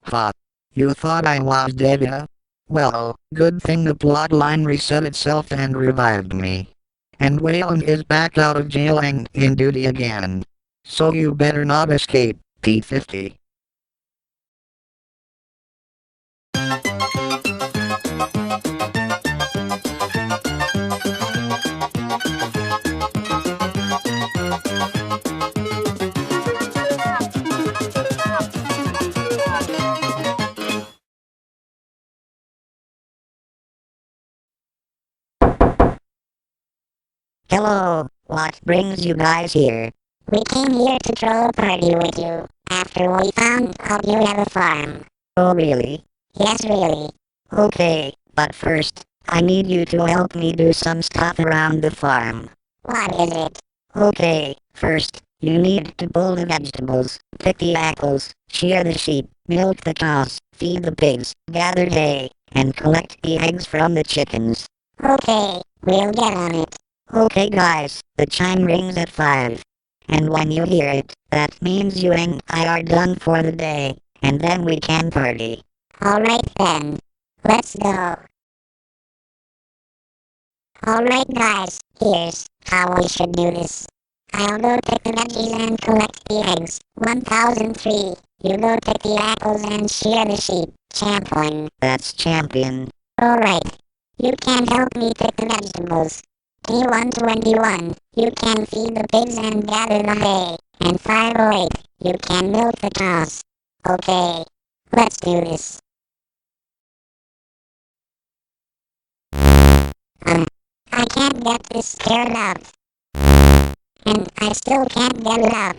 Ha! You thought I was dead, huh? Well, good thing the plotline reset itself and revived me. And Waylon is back out of jail and in duty again. So you better not escape, P50. Hello, what brings you guys here? We came here to throw a party with you, after we found out you have a farm. Oh really? Yes, really. Okay, but first, I need you to help me do some stuff around the farm. What is it? Okay, first, you need to pull the vegetables, pick the apples, shear the sheep, milk the cows, feed the pigs, gather hay, and collect the eggs from the chickens. Okay, we'll get on it. Okay guys, the chime rings at 5. And when you hear it, that means you and I are done for the day, and then we can party. Alright then. Let's go. Alright guys, here's how we should do this. I'll go pick the veggies and collect the eggs. 1003. You go pick the apples and shear the sheep. Champion. That's champion. Alright. You can help me pick the vegetables. P121. You can feed the pigs and gather the hay. And 508. You can milk the cows. Okay. Let's do this. I can't get this scared out. And I still can't get it out.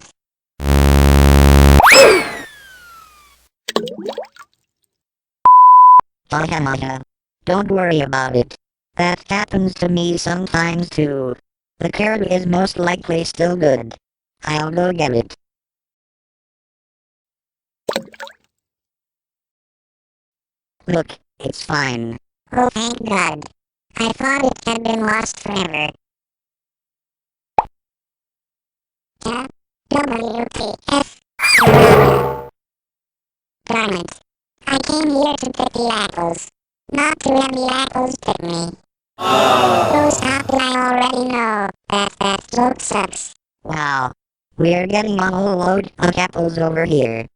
Maha. Don't worry about it. That happens to me sometimes too. The carrot is most likely still good. I'll go get it. Look, it's fine. Oh, thank God. I thought it had been lost forever. WTF. Darn it. I came here to pick the apples. Not to have the apples pick me. Oh, stop it, I already know. That joke sucks. Wow. We're getting a whole load of apples over here.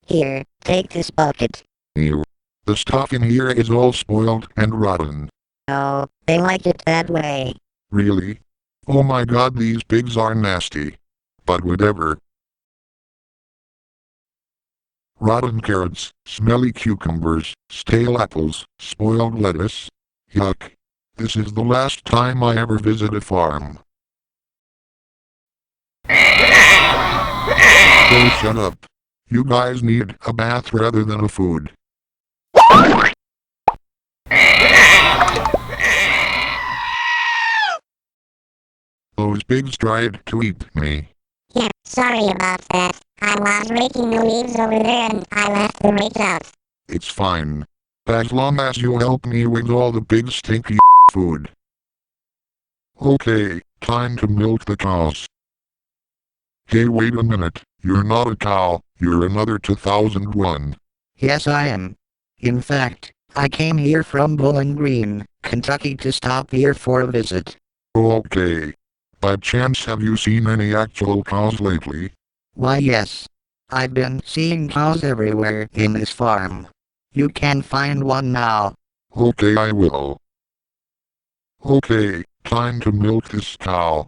Here, take this bucket. Ew. The stuff in here is all spoiled and rotten. Oh, they like it that way. Really? Oh my god, these pigs are nasty. But whatever. Rotten carrots, smelly cucumbers, stale apples, spoiled lettuce. Yuck. This is the last time I ever visit a farm. Oh, shut up. You guys need a bath rather than a food. Those pigs tried to eat me. Yeah, sorry about that. I was raking the leaves over there and I left the rake out. It's fine. As long as you help me with all the pig's stinky food. Okay, time to milk the cows. Hey, wait a minute. You're not a cow, you're another 2001. Yes, I am. In fact, I came here from Bowling Green, Kentucky to stop here for a visit. Okay. By chance, have you seen any actual cows lately? Why yes. I've been seeing cows everywhere in this farm. You can find one now. Okay, I will. Okay, time to milk this cow.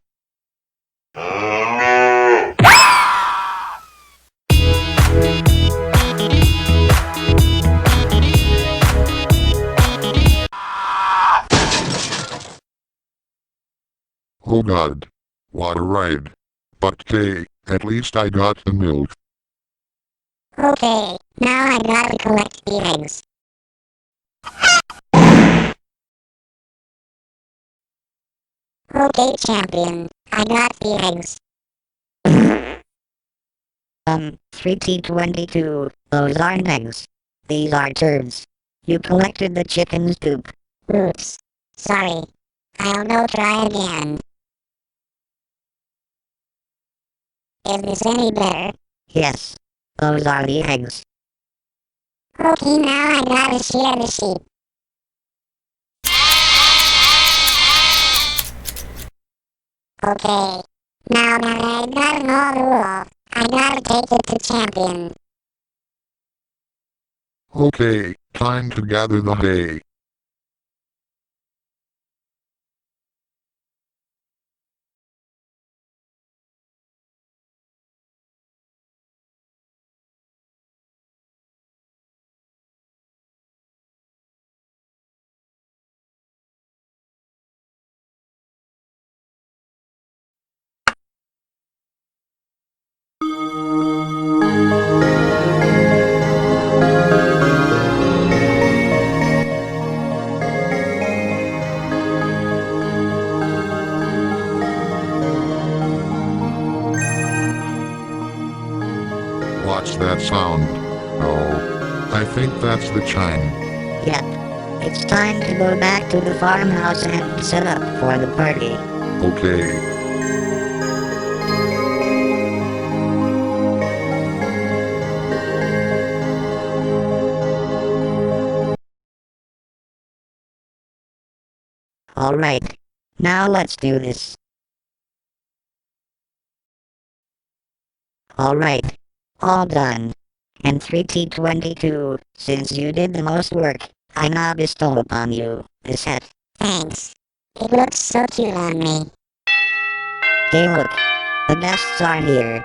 Oh god. What a ride. But hey, at least I got the milk. Okay, now I gotta collect the eggs. Okay, champion. I got the eggs. 3T22, those aren't eggs. These are turds. You collected the chicken's poop. Oops. Sorry. I'll go try again. Is this any better? Yes, those are the eggs. Okay, now I gotta shear the sheep. Okay. Now that I gotten all the wool, I gotta take it to champion. Okay, time to gather the hay. What's that sound? Oh, I think that's the chime. Yep. It's time to go back to the farmhouse and set up for the party. Okay. Alright. Now let's do this. Alright. All done. And 3T22, since you did the most work, I now bestow upon you this hat. Thanks. It looks so cute on me. Hey look. The guests are here.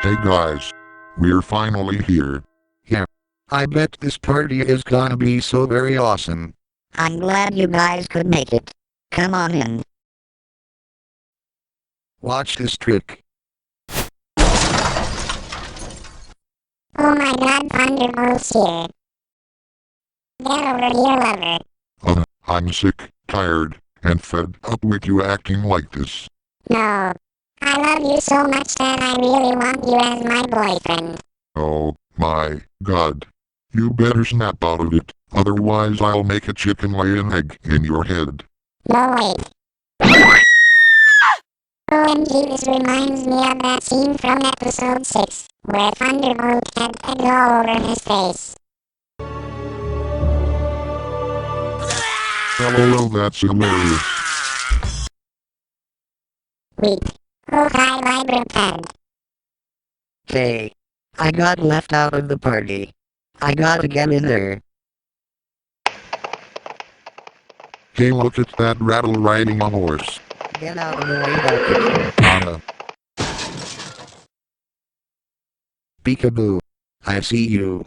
Hey guys. We're finally here. Yeah. I bet this party is gonna be so very awesome. I'm glad you guys could make it. Come on in. Watch this trick. Oh my god, Thunderbolt's here. Get over here, lover. I'm sick, tired, and fed up with you acting like this. No. I love you so much that I really want you as my boyfriend. Oh, my God. You better snap out of it, otherwise I'll make a chicken lay an egg in your head. No, wait. OMG, this reminds me of that scene from episode 6, where Thunderbolt had egg all over his face. LOL, that's hilarious. Weep. Oh, hi, vibrant head. Hey. I got left out of the party. I gotta get in there. Hey, look at that rattle riding a horse. Get out of the way, Bucket. Anna. Peekaboo. I see you.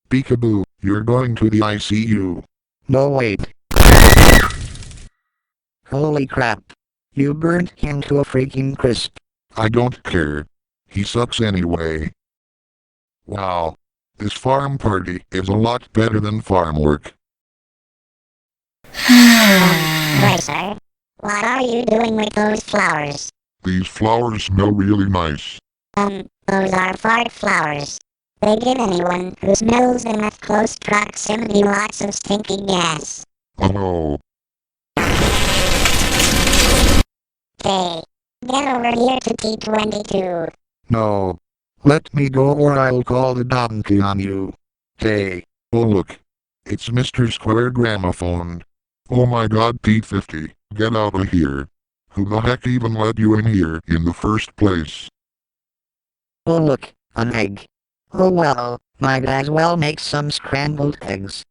Peekaboo, you're going to the ICU. No wait. Holy crap. You burnt him to a freaking crisp. I don't care. He sucks anyway. Wow. This farm party is a lot better than farm work. Racer, what are you doing with those flowers? These flowers smell really nice. Those are fart flowers. They give anyone who smells them at close proximity lots of stinky gas. Oh no. Okay, get over here to T22. No. Let me go or I'll call the donkey on you. Hey. Oh look. It's Mr. Square Gramophone. Oh my god, T50, get out of here. Who the heck even let you in here in the first place? Oh look, an egg. Oh well, might as well make some scrambled eggs.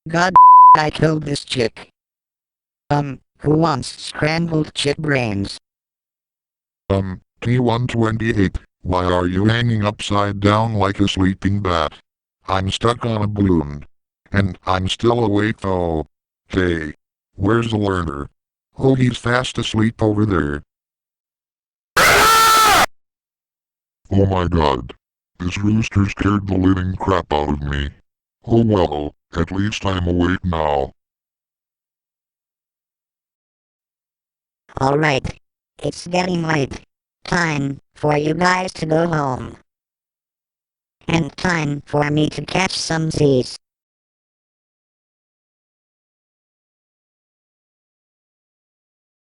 God, I killed this chick. Who wants scrambled chick brains? T128, why are you hanging upside down like a sleeping bat? I'm stuck on a balloon. And I'm still awake though. Hey, where's the learner? Oh, he's fast asleep over there. Oh my god. This rooster scared the living crap out of me. Oh well, at least I'm awake now. Alright. It's getting late. Time for you guys to go home. And time for me to catch some Z's.